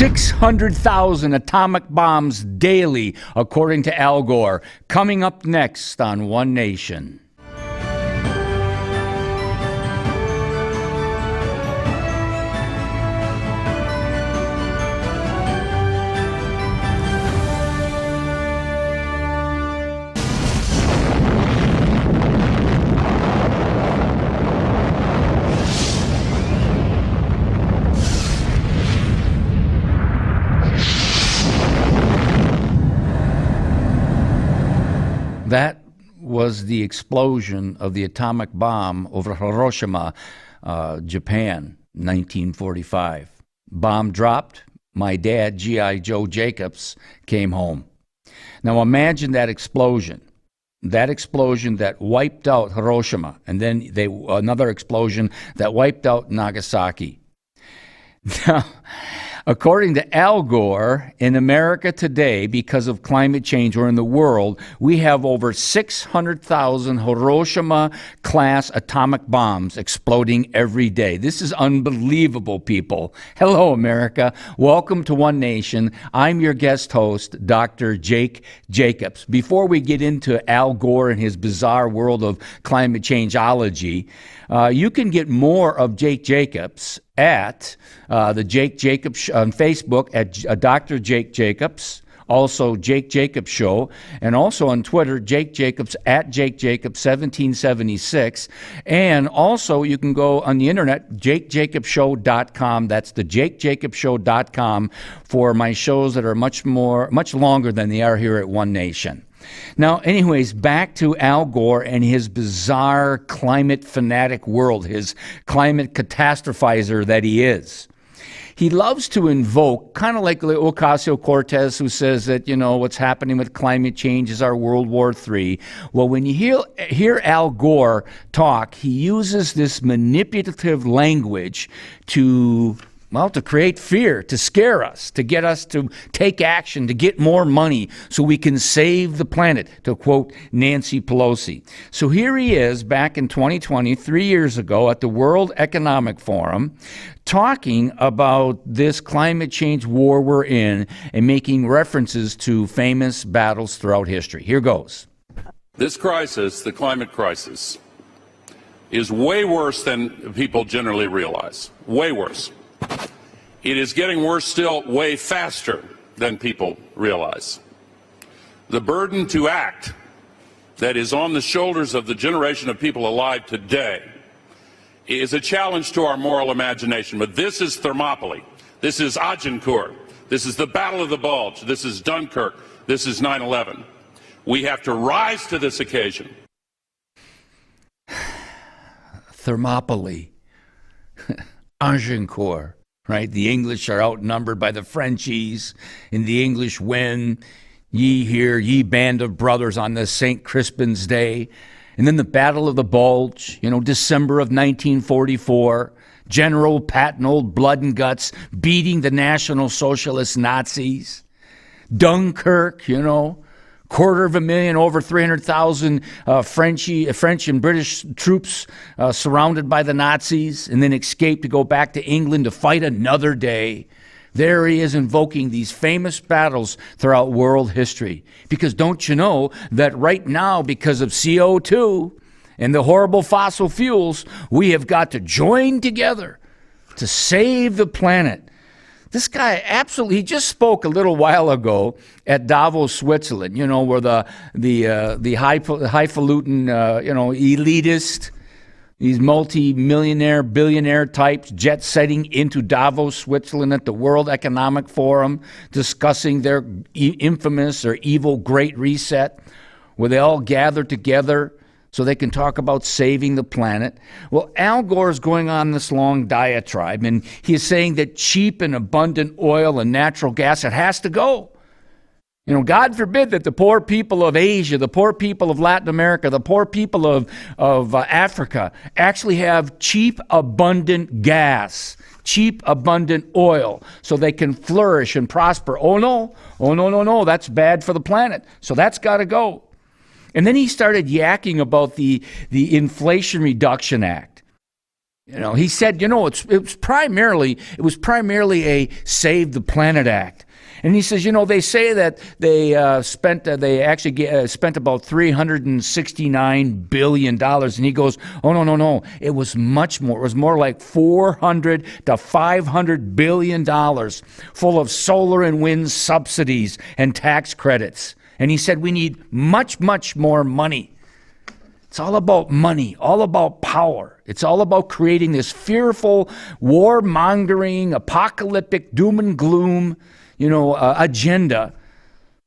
600,000 atomic bombs daily, according to Al Gore. Coming up next on One Nation. That was the explosion of the atomic bomb over Hiroshima, Japan, 1945. Bomb dropped. My dad, G.I. Joe Jacobs, came home. Now imagine that explosion that wiped out Hiroshima, and then another explosion that wiped out Nagasaki. Now, according to Al Gore, in America today, because of climate change, or in the world, we have over 600,000 Hiroshima-class atomic bombs exploding every day. This is unbelievable, people. Hello, America. Welcome to One Nation. I'm your guest host, Dr. Jake Jacobs. Before we get into Al Gore and his bizarre world of climate changeology, you can get more of Jake Jacobs at the Jake Jacobs on Facebook at Dr. Jake Jacobs, also Jake Jacobs Show, and also on Twitter, Jake Jacobs at Jake Jacobs 1776. And also you can go on the internet, jakejacobshow.com. That's the jakejacobshow.com for my shows that are much longer than they are here at One Nation. Now, anyways, back to Al Gore and his bizarre climate fanatic world, his climate catastrophizer that he is. He loves to invoke, kind of like Ocasio-Cortez, who says that, what's happening with climate change is our World War III. Well, when you hear Al Gore talk, he uses this manipulative language to create fear, to scare us, to get us to take action, to get more money so we can save the planet, to quote Nancy Pelosi. So here he is back in 2020, 3 years ago, at the World Economic Forum, talking about this climate change war we're in and making references to famous battles throughout history. Here goes. This crisis, the climate crisis, is way worse than people generally realize. Way worse. It is getting worse still way faster than people realize. The burden to act that is on the shoulders of the generation of people alive today is a challenge to our moral imagination. But this is Thermopylae. This is Agincourt. This is the Battle of the Bulge. This is Dunkirk. This is 9/11. We have to rise to this occasion. Thermopylae. Agincourt. Right? The English are outnumbered by the Frenchies, and the English win. Ye hear, ye band of brothers, on this St. Crispin's Day. And then the Battle of the Bulge, December of 1944. General Patton, old blood and guts, beating the National Socialist Nazis. Dunkirk, 250,000, over 300,000 French and British troops surrounded by the Nazis, and then escaped to go back to England to fight another day. There he is invoking these famous battles throughout world history. Because don't you know that right now, because of CO2 and the horrible fossil fuels, we have got to join together to save the planet. This guy absolutely, he just spoke a little while ago at Davos, Switzerland, where the highfalutin, elitist, these multi-millionaire, billionaire types jet setting into Davos, Switzerland at the World Economic Forum, discussing their infamous or evil Great Reset, where they all gather together so they can talk about saving the planet. Well, Al Gore is going on this long diatribe, and he is saying that cheap and abundant oil and natural gas, it has to go. God forbid that the poor people of Asia, the poor people of Latin America, the poor people of Africa actually have cheap, abundant gas, cheap, abundant oil, so they can flourish and prosper. Oh, no, that's bad for the planet. So that's got to go. And then he started yakking about the Inflation Reduction Act. He said, it was primarily a Save the Planet Act. And he says, they say that they spent about $369 billion. And he goes, oh, no. It was much more. It was more like $400 to $500 billion full of solar and wind subsidies and tax credits. And he said, we need much, much more money. It's all about money, all about power. It's all about creating this fearful, warmongering, apocalyptic, doom and gloom, agenda,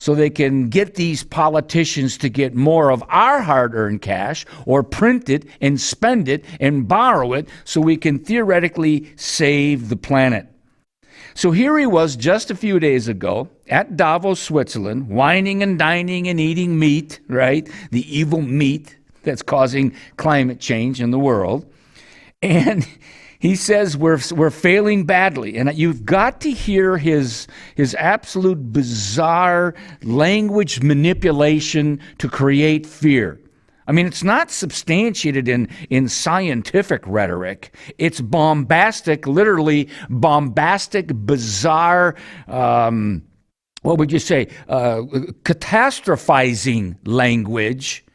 so they can get these politicians to get more of our hard-earned cash or print it and spend it and borrow it so we can theoretically save the planet. So here he was just a few days ago at Davos, Switzerland, wining and dining and eating meat, right? The evil meat that's causing climate change in the world. And he says we're failing badly, and you've got to hear his absolute bizarre language manipulation to create fear. I mean, it's not substantiated in scientific rhetoric. It's bombastic, literally bombastic, bizarre, what would you say, catastrophizing language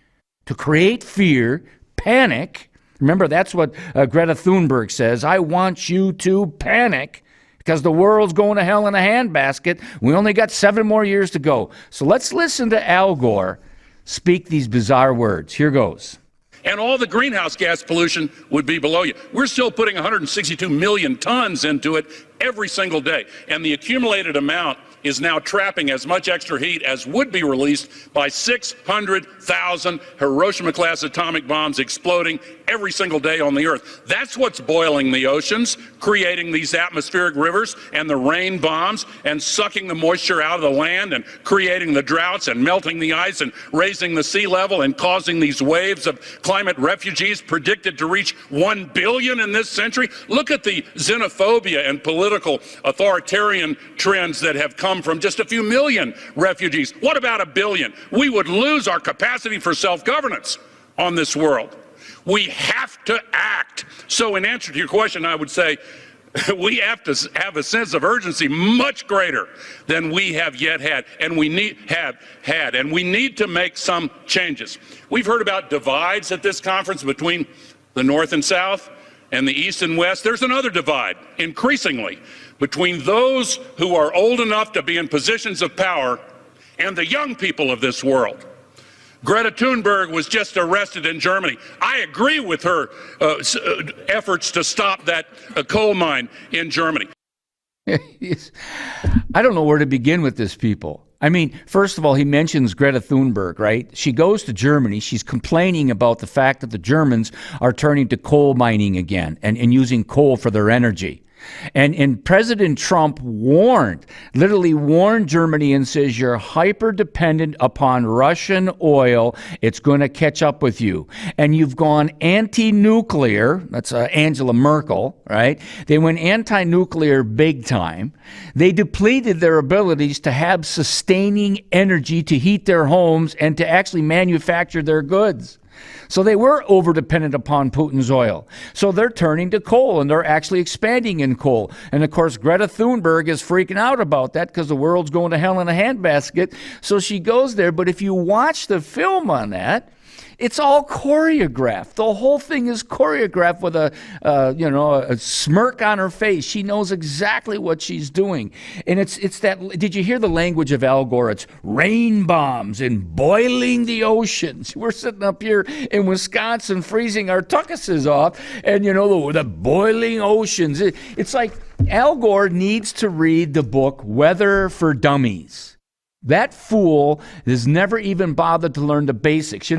to create fear, panic. Remember, that's what Greta Thunberg says. I want you to panic because the world's going to hell in a handbasket. We only got 7 more years to go. So let's listen to Al Gore speak these bizarre words. Here goes. And all the greenhouse gas pollution would be below you. We're still putting 162 million tons into it every single day. And the accumulated amount is now trapping as much extra heat as would be released by 600,000 Hiroshima-class atomic bombs exploding every single day on the Earth. That's what's boiling the oceans, creating these atmospheric rivers and the rain bombs and sucking the moisture out of the land and creating the droughts and melting the ice and raising the sea level and causing these waves of climate refugees predicted to reach 1 billion in this century. Look at the xenophobia and political authoritarian trends that have come from just a few million refugees. What about 1 billion? We would lose our capacity for self-governance on this world. We have to act. So in answer to your question, I would say we have to have a sense of urgency much greater than we have yet had, and we need to make some changes. We've heard about divides at this conference between the North and South and the East and West. There's another divide, increasingly, between those who are old enough to be in positions of power and the young people of this world. Greta Thunberg was just arrested in Germany. I agree with her efforts to stop that coal mine in Germany. I don't know where to begin with this, people. I mean, first of all, he mentions Greta Thunberg, right? She goes to Germany. She's complaining about the fact that the Germans are turning to coal mining again and using coal for their energy. And President Trump literally warned Germany and says, you're hyper dependent upon Russian oil. It's going to catch up with you. And you've gone anti-nuclear. That's Angela Merkel, right? They went anti-nuclear big time. They depleted their abilities to have sustaining energy to heat their homes and to actually manufacture their goods. So they were over-dependent upon Putin's oil. So they're turning to coal, and they're actually expanding in coal. And, of course, Greta Thunberg is freaking out about that because the world's going to hell in a handbasket. So she goes there. But if you watch the film on that, it's all choreographed. The whole thing is choreographed with a smirk on her face. She knows exactly what she's doing. And it's that, did you hear the language of Al Gore? It's rain bombs and boiling the oceans. We're sitting up here in Wisconsin freezing our tuckuses off, and the boiling oceans. It's like Al Gore needs to read the book Weather for Dummies. That fool has never even bothered to learn the basics.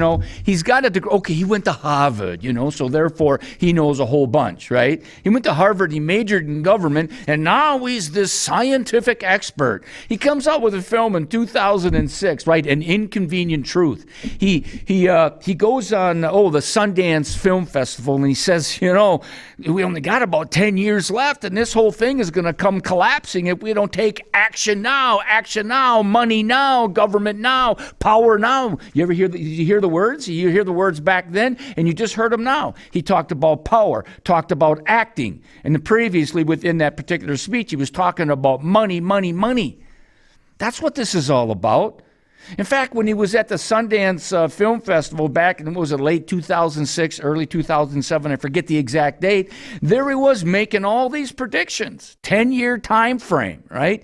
He's got a degree. Okay, he went to Harvard, so therefore he knows a whole bunch, right? He went to Harvard, he majored in government, and now he's this scientific expert. He comes out with a film in 2006, right? An Inconvenient Truth. He goes on, the Sundance Film Festival, and he says, we only got about 10 years left, and this whole thing is going to come collapsing if we don't take action now, money money now, government now, power now. You ever hear did you hear the words? You hear the words back then, and you just heard them now. He talked about power, talked about acting. And previously within that particular speech, he was talking about money, money, money. That's what this is all about. In fact, when he was at the Sundance Film Festival back in, what was it, late 2006, early 2007, I forget the exact date, there he was making all these predictions, 10-year time frame, right?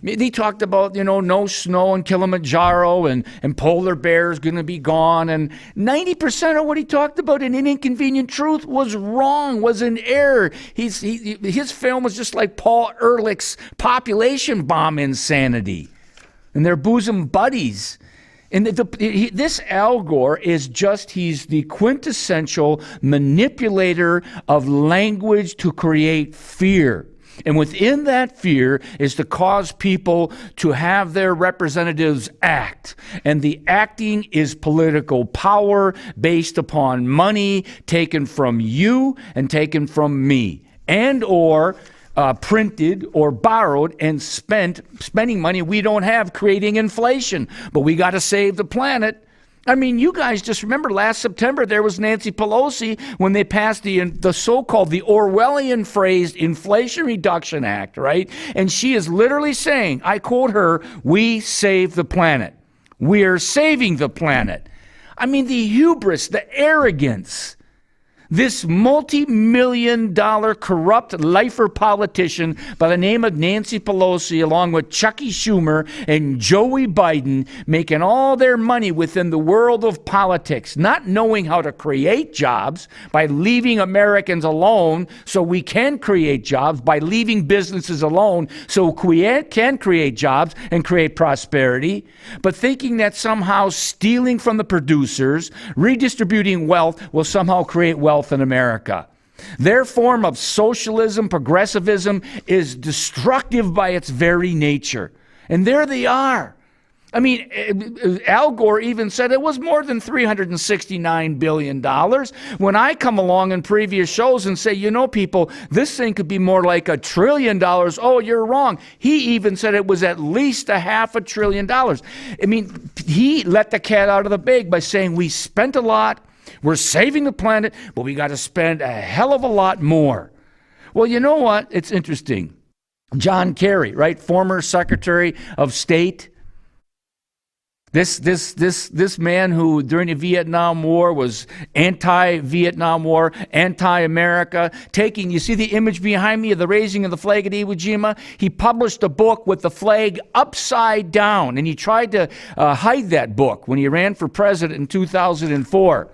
He talked about, no snow in Kilimanjaro and polar bears going to be gone. And 90% of what he talked about in An Inconvenient Truth was wrong, was an error. His film was just like Paul Ehrlich's population bomb insanity. And they're bosom buddies. And this Al Gore is he's the quintessential manipulator of language to create fear. And within that fear is to cause people to have their representatives act. And the acting is political power based upon money taken from you and taken from me. And or printed or borrowed and spending money we don't have, creating inflation. But we got to save the planet. I mean, you guys just remember last September there was Nancy Pelosi when they passed the so-called, the Orwellian phrased Inflation Reduction Act, right? And she is literally saying, I quote her, "We save the planet. We are saving the planet." I mean, the hubris, the arrogance. This multi-million-dollar corrupt lifer politician by the name of Nancy Pelosi, along with Chucky Schumer and Joey Biden, making all their money within the world of politics, not knowing how to create jobs by leaving Americans alone so we can create jobs, by leaving businesses alone so we can create jobs and create prosperity, but thinking that somehow stealing from the producers, redistributing wealth will somehow create wealth in America. Their form of socialism, progressivism, is destructive by its very nature. And there they are. I mean, Al Gore even said it was more than $369 billion. When I come along in previous shows and say, people, this thing could be more like $1 trillion. Oh, you're wrong. He even said it was at least $500 billion. I mean, he let the cat out of the bag by saying we spent a lot. We're saving the planet, but we got to spend a hell of a lot more. Well, you know what? It's interesting. John Kerry, right? Former Secretary of State. This man who during the Vietnam War was anti-Vietnam War, anti-America, you see the image behind me of the raising of the flag at Iwo Jima? He published a book with the flag upside down, and he tried to hide that book when he ran for president in 2004.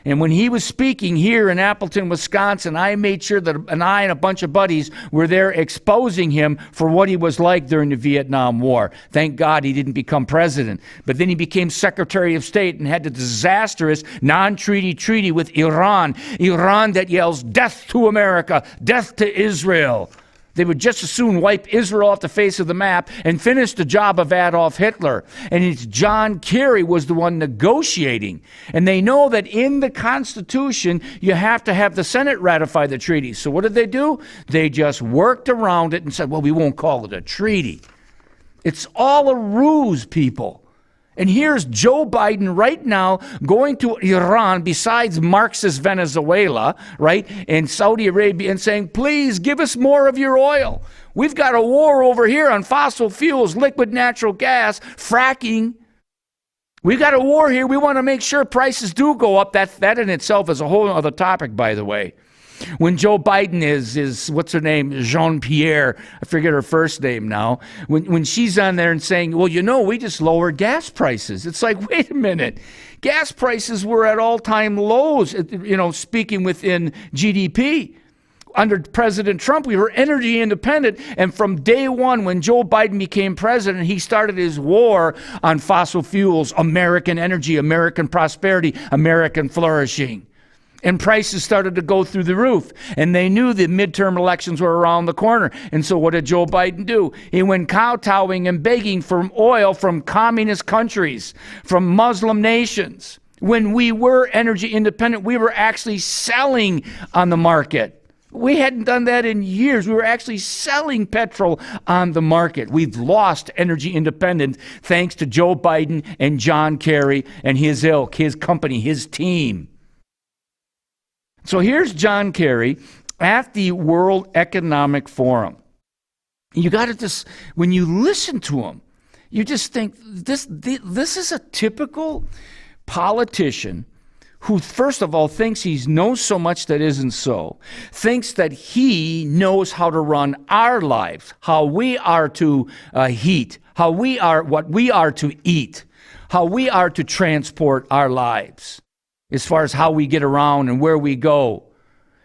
And when he was speaking here in Appleton, Wisconsin, I made sure that I and a bunch of buddies were there exposing him for what he was like during the Vietnam War. Thank God he didn't become president. But then he became Secretary of State and had the disastrous non-treaty treaty with Iran. Iran that yells, "Death to America, death to Israel." They would just as soon wipe Israel off the face of the map and finish the job of Adolf Hitler. And it's John Kerry was the one negotiating. And they know that in the Constitution, you have to have the Senate ratify the treaty. So what did they do? They just worked around it and said, well, we won't call it a treaty. It's all a ruse, people. And here's Joe Biden right now going to Iran, besides Marxist Venezuela, right, and Saudi Arabia, and saying, please give us more of your oil. We've got a war over here on fossil fuels, liquid natural gas, fracking. We've got a war here. We want to make sure prices do go up. That in itself is a whole other topic, by the way. When Joe Biden is what's her name, Jean-Pierre, I forget her first name now, when she's on there and saying, well, we just lowered gas prices. It's like, wait a minute. Gas prices were at all-time lows, speaking within GDP. Under President Trump, we were energy independent. And from day one, when Joe Biden became president, he started his war on fossil fuels, American energy, American prosperity, American flourishing. And prices started to go through the roof. And they knew the midterm elections were around the corner. And so what did Joe Biden do? He went kowtowing and begging for oil from communist countries, from Muslim nations. When we were energy independent, we were actually selling on the market. We hadn't done that in years. We were actually selling petrol on the market. We've lost energy independence thanks to Joe Biden and John Kerry and his ilk, his company, his team. So here's John Kerry at the World Economic Forum. You got to just, when you listen to him, you just think this is a typical politician who, first of all, thinks he knows so much that isn't so, thinks that he knows how to run our lives, how we are to heat, what we are to eat, how we are to transport our lives, as far as how we get around and where we go.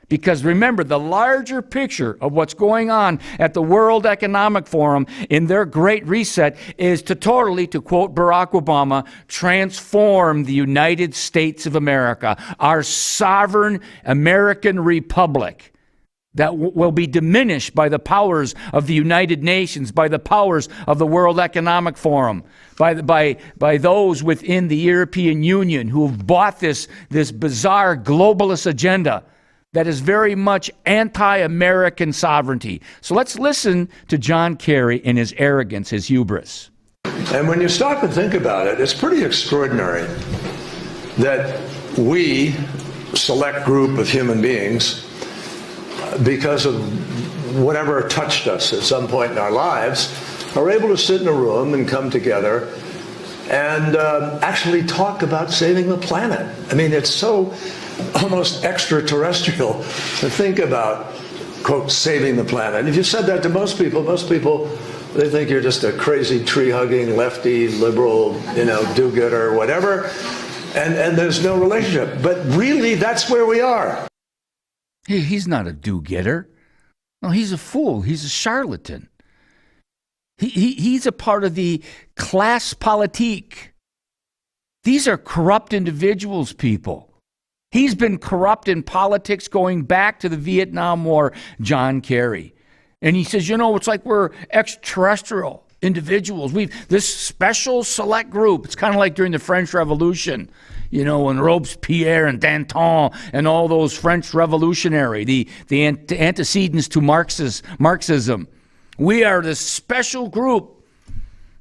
Because remember, the larger picture of what's going on at the World Economic Forum in their Great Reset is to totally, to quote Barack Obama, transform the United States of America, our sovereign American republic that will be diminished by the powers of the United Nations, by the powers of the World Economic Forum, by those within the European Union who have bought this bizarre globalist agenda that is very much anti-American sovereignty. So let's listen to John Kerry and his arrogance, his hubris. And when you stop and think about it, it's pretty extraordinary that we, select group of human beings, because of whatever touched us at some point in our lives, are able to sit in a room and come together and actually talk about saving the planet. I mean, it's so almost extraterrestrial to think about, quote, saving the planet. If you said that to most people, they think you're just a crazy tree-hugging, lefty, liberal, do-gooder, whatever, and there's no relationship. But really, that's where we are. He's not a do-getter. No, he's a fool. He's a charlatan. He's a part of the class politique. These are corrupt individuals, people. He's been corrupt in politics going back to the Vietnam War, John Kerry. And he says, it's like we're extraterrestrial individuals. This special select group. It's kind of like during the French Revolution, when Robespierre and Danton and all those French revolutionary, the antecedents to Marxism. We are this special group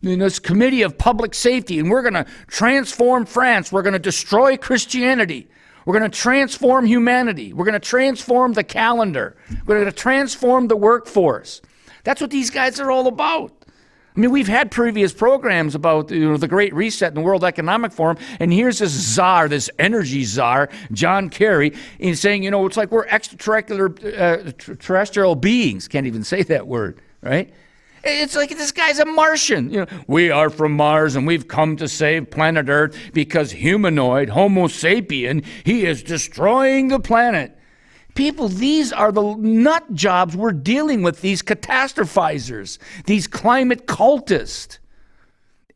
in this committee of public safety, and we're going to transform France. We're going to destroy Christianity. We're going to transform humanity. We're going to transform the calendar. We're going to transform the workforce. That's what these guys are all about. I mean, we've had previous programs about the Great Reset and the World Economic Forum, and here's this czar, this energy czar, John Kerry, and saying, it's like we're extraterrestrial beings. Can't even say that word, right? It's like this guy's a Martian. We are from Mars and we've come to save planet Earth because humanoid, Homo sapien, he is destroying the planet. People, these are the nut jobs we're dealing with, these catastrophizers, these climate cultists.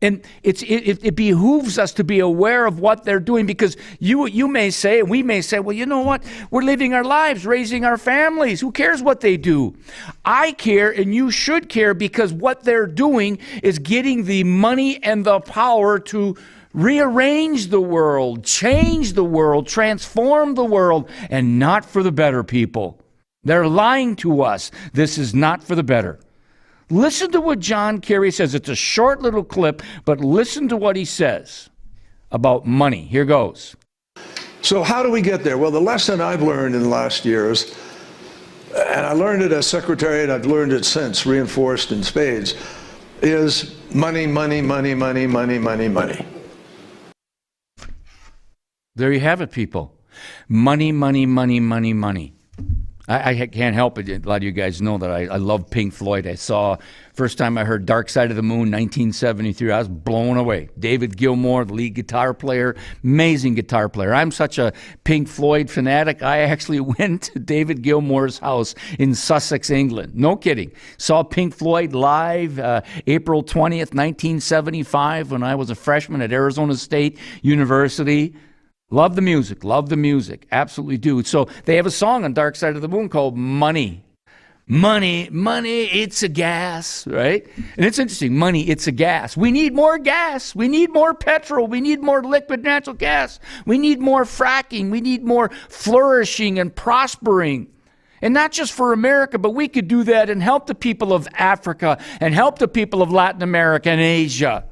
And it behooves us to be aware of what they're doing, because you may say, and we may say, well, you know what? We're living our lives, raising our families. Who cares what they do? I care, and you should care, because what they're doing is getting the money and the power to rearrange the world, change the world, transform the world, and not for the better, people. They're lying to us. This is not for the better. Listen to what John Kerry says. It's a short little clip, but listen to what he says about money. Here goes. So how do we get there? Well, the lesson I've learned in the last years, and I learned it as secretary, and I've learned it since, reinforced in spades, is money, money, money, money, money, money, money. There you have it, people. Money, money, money, money, money. I can't help it. A lot of you guys know that I love Pink Floyd. I saw, first time I heard Dark Side of the Moon, 1973, I was blown away. David Gilmour, the lead guitar player, amazing guitar player. I'm such a Pink Floyd fanatic, I actually went to David Gilmour's house in Sussex, England. No kidding. Saw Pink Floyd live April 20th, 1975, when I was a freshman at Arizona State University. Love the music, absolutely do. So they have a song on Dark Side of the Moon called Money. Money, money, it's a gas, right? And it's interesting, money, it's a gas. We need more gas. We need more petrol. We need more liquid natural gas. We need more fracking. We need more flourishing and prospering And not just for America, but we could do that and help the people of Africa and help the people of Latin America and Asia.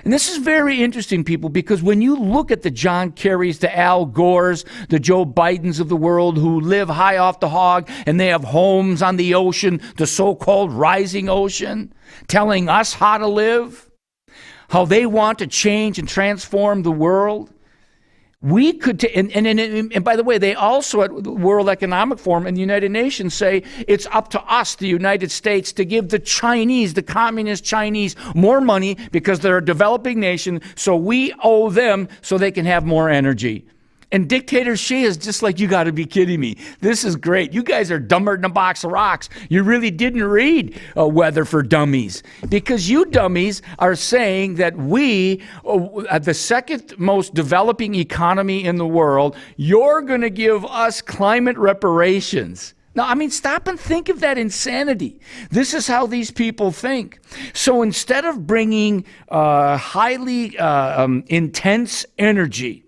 And this is very interesting, people, because when you look at the John Kerrys, the Al Gores, the Joe Bidens of the world who live high off the hog and they have homes on the ocean, the so-called rising ocean, telling us how to live, how they want to change and transform the world. We could, and by the way, they also at the World Economic Forum and the United Nations say it's up to us, the United States, to give the Chinese, the communist Chinese, more money because they're a developing nation, so we owe them so they can have more energy. And dictator Xi is just like, you got to be kidding me. This is great. You guys are dumber than a box of rocks. You really didn't read Weather for Dummies, because you dummies are saying that we, the second most developing economy in the world, you're going to give us climate reparations. Now, I mean, stop and think of that insanity. This is how these people think. So instead of bringing highly intense energy,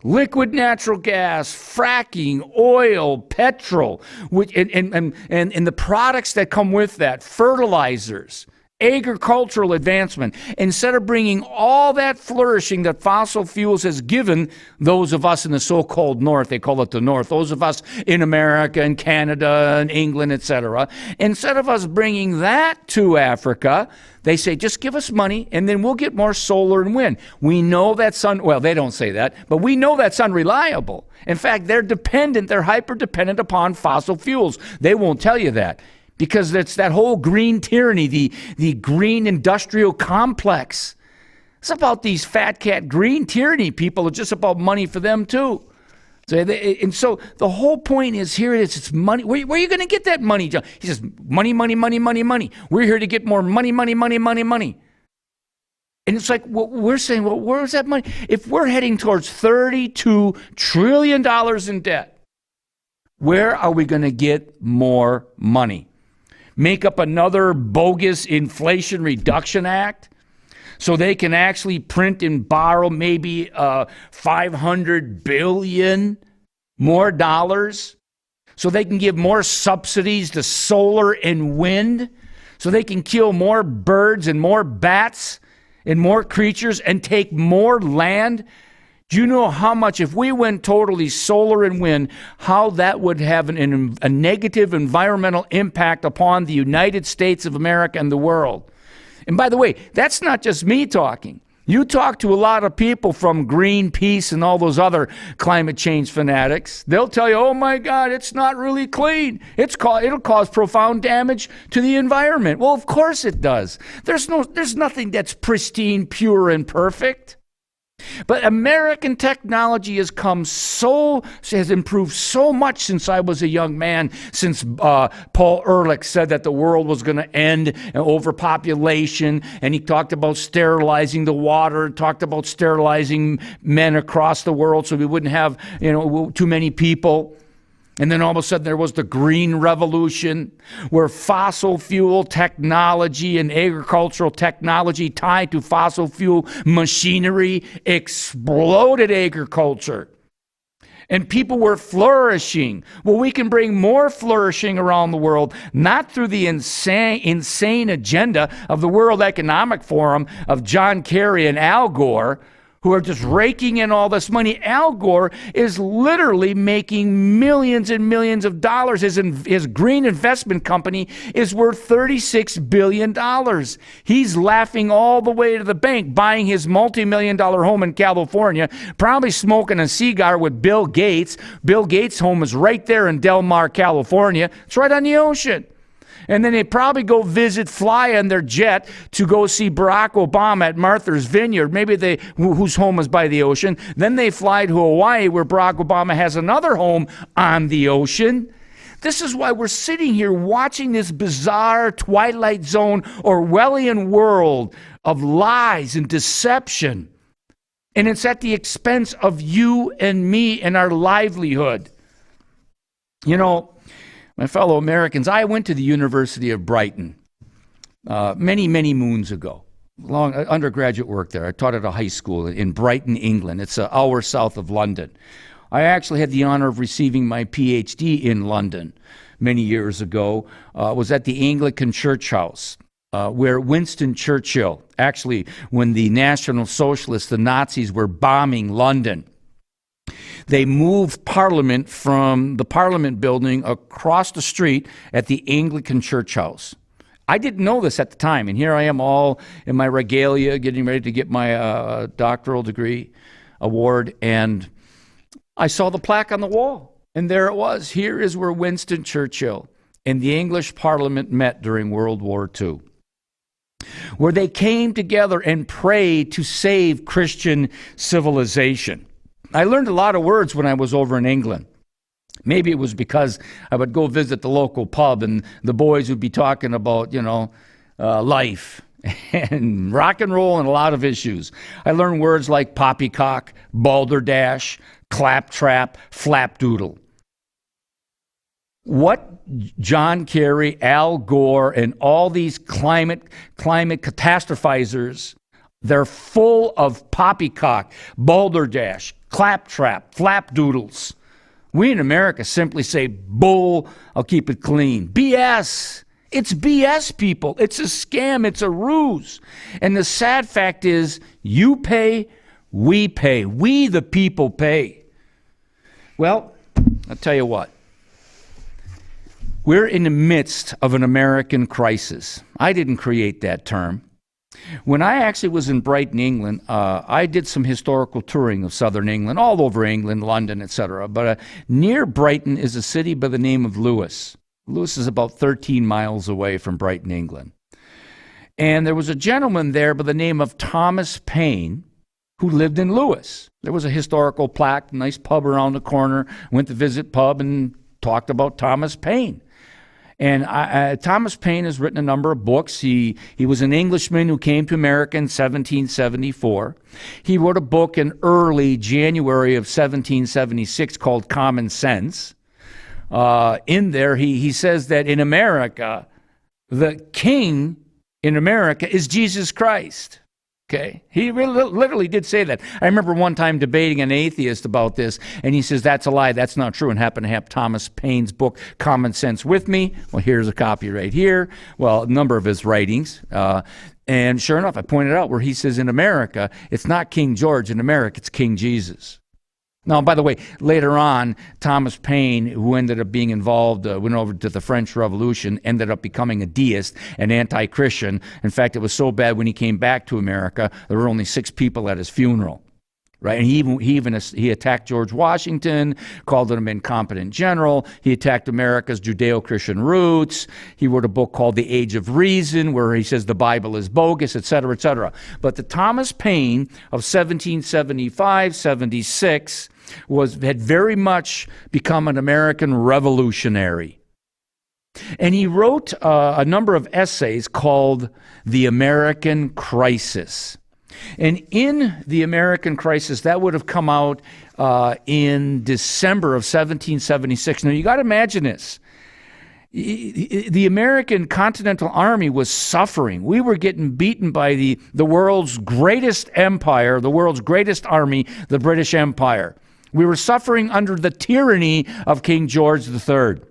liquid natural gas, fracking, oil, petrol, and the products that come with that, fertilizers, agricultural advancement, instead of bringing all that flourishing that fossil fuels has given those of us in the so-called North, they call it the North, those of us in America and Canada and England, etc., instead of us bringing that to Africa, they say, just give us money and then we'll get more solar and wind. We know that's well, they don't say that, but we know that's unreliable. In fact, they're hyper-dependent upon fossil fuels. They won't tell you that because it's that whole green tyranny, the green industrial complex. It's about these fat cat green tyranny people. It's just about money for them too. So the whole point is, here it is, it's money. Where are you going to get that money, John? He says, money, money, money, money, money. We're here to get more money, money, money, money, money. And it's like, well, we're saying, well, where's that money? If we're heading towards $32 trillion in debt, where are we going to get more money? Make up another bogus Inflation Reduction Act? So they can actually print and borrow maybe 500 billion more dollars. So they can give more subsidies to solar and wind. So they can kill more birds and more bats and more creatures and take more land. Do you know how much, if we went totally solar and wind, how that would have a negative environmental impact upon the United States of America and the world? And by the way, that's not just me talking. You talk to a lot of people from Greenpeace and all those other climate change fanatics. They'll tell you, oh my God, it's not really clean. It'll cause profound damage to the environment. Well, of course it does. There's nothing that's pristine, pure, and perfect. But American technology has improved so much since I was a young man, since Paul Ehrlich said that the world was going to end overpopulation, and he talked about sterilizing the water, talked about sterilizing men across the world so we wouldn't have, too many people. And then all of a sudden there was the Green Revolution, where fossil fuel technology and agricultural technology tied to fossil fuel machinery exploded agriculture. And people were flourishing. Well, we can bring more flourishing around the world, not through the insane agenda of the World Economic Forum of John Kerry and Al Gore, who are just raking in all this money. Al Gore is literally making millions and millions of dollars. His green investment company is worth $36 billion. He's laughing all the way to the bank, buying his multi-million-dollar home in California, probably smoking a cigar with Bill Gates. Bill Gates' home is right there in Del Mar, California. It's right on the ocean. And then they probably fly on their jet to go see Barack Obama at Martha's Vineyard, whose home is by the ocean. Then they fly to Hawaii, where Barack Obama has another home on the ocean. This is why we're sitting here watching this bizarre Twilight Zone Orwellian world of lies and deception. And it's at the expense of you and me and our livelihood. My fellow Americans, I went to the University of Brighton many, many moons ago. Long undergraduate work there. I taught at a high school in Brighton, England. It's an hour south of London. I actually had the honor of receiving my PhD in London many years ago. Was at the Anglican Church House, where Winston Churchill, actually, when the National Socialists, the Nazis, were bombing London, they moved Parliament from the Parliament building across the street at the Anglican Church House. I didn't know this at the time, and here I am all in my regalia, getting ready to get my doctoral degree award, and I saw the plaque on the wall, and there it was. Here is where Winston Churchill and the English Parliament met during World War II, where they came together and prayed to save Christian civilization. I learned a lot of words when I was over in England. Maybe it was because I would go visit the local pub and the boys would be talking about, life and rock and roll and a lot of issues. I learned words like poppycock, balderdash, claptrap, flapdoodle. What John Kerry, Al Gore, and all these climate catastrophizers, they're full of poppycock, balderdash, claptrap, flapdoodles. We in America simply say, bull, I'll keep it clean. BS. It's BS, people. It's a scam. It's a ruse. And the sad fact is, you pay, we pay. We, the people, pay. Well, I'll tell you what. We're in the midst of an American crisis. I didn't create that term. When I actually was in Brighton, England, I did some historical touring of southern England, all over England, London, etc. But near Brighton is a city by the name of Lewes. Lewes is about 13 miles away from Brighton, England. And there was a gentleman there by the name of Thomas Paine who lived in Lewes. There was a historical plaque, nice pub around the corner. Went to visit pub and talked about Thomas Paine. And Thomas Paine has written a number of books. He was an Englishman who came to America in 1774. He wrote a book in early January of 1776 called Common Sense. In there, he says that in America, the king in America is Jesus Christ. Okay, he literally did say that. I remember one time debating an atheist about this, and he says, that's a lie, that's not true, and happened to have Thomas Paine's book, Common Sense, with me. Well, here's a copy right here. Well, a number of his writings. And sure enough, I pointed out where he says in America, it's not King George. In America, it's King Jesus. Now, by the way, later on, Thomas Paine, who ended up being involved, went over to the French Revolution, ended up becoming a deist, an anti-Christian. In fact, it was so bad when he came back to America, there were only 6 people at his funeral. Right, and he attacked George Washington, called him an incompetent general. He attacked America's Judeo-Christian roots. He wrote a book called The Age of Reason, where he says the Bible is bogus, etc., etc. But the Thomas Paine of 1775, 76 had very much become an American revolutionary. And he wrote a number of essays called The American Crisis. And in The American Crisis, that would have come out in December of 1776. Now, you got to imagine this. The American Continental Army was suffering. We were getting beaten by the world's greatest empire, the world's greatest army, the British Empire. We were suffering under the tyranny of King George III.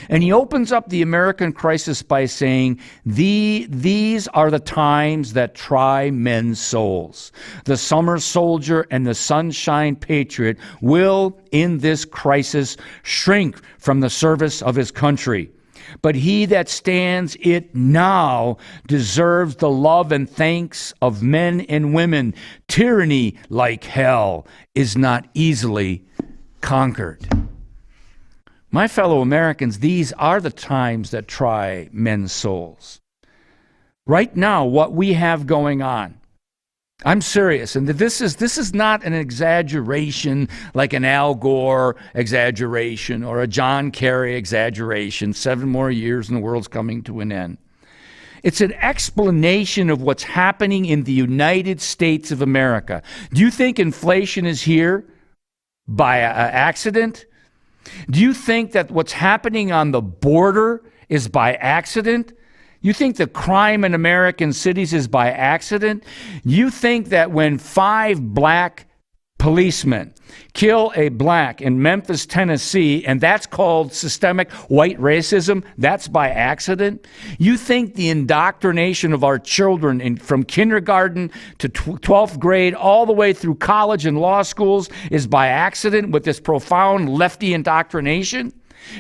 And he opens up the American crisis by saying, these are the times that try men's souls. The summer soldier and the sunshine patriot will, in this crisis, shrink from the service of his country. But he that stands it now deserves the love and thanks of men and women. Tyranny, like hell, is not easily conquered. My fellow Americans, these are the times that try men's souls. Right now, what we have going on, I'm serious, and this is not an exaggeration like an Al Gore exaggeration or a John Kerry exaggeration, 7 more years and the world's coming to an end. It's an explanation of what's happening in the United States of America. Do you think inflation is here by accident? Do you think that what's happening on the border is by accident? You think the crime in American cities is by accident? You think that when 5 black policemen kill a black in Memphis, Tennessee, and that's called systemic white racism, that's by accident? You think the indoctrination of our children from kindergarten to 12th grade all the way through college and law schools is by accident with this profound lefty indoctrination?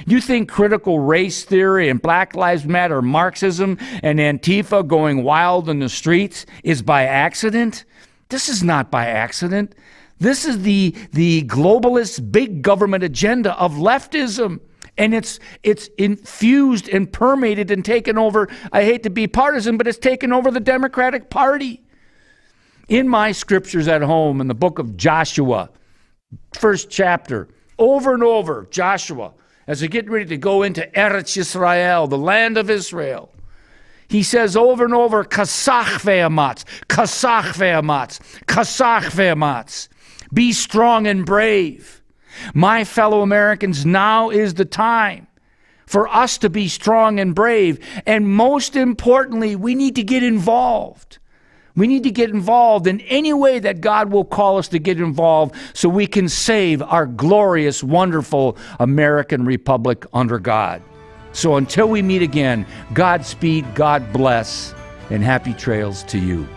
You think critical race theory and Black Lives Matter Marxism and Antifa going wild in the streets is by accident? This is not by accident. This is the globalist big government agenda of leftism. And it's infused and permeated and taken over. I hate to be partisan, but it's taken over the Democratic Party. In my scriptures at home, in the book of Joshua, first chapter, over and over, Joshua, as they're getting ready to go into Eretz Yisrael, the land of Israel, he says over and over, Kasach ve'amatz, Kasach ve'amatz, Kasach ve'amatz. Be strong and brave. My fellow Americans, now is the time for us to be strong and brave. And most importantly, we need to get involved. We need to get involved in any way that God will call us to get involved so we can save our glorious, wonderful American Republic under God. So until we meet again, Godspeed, God bless, and happy trails to you.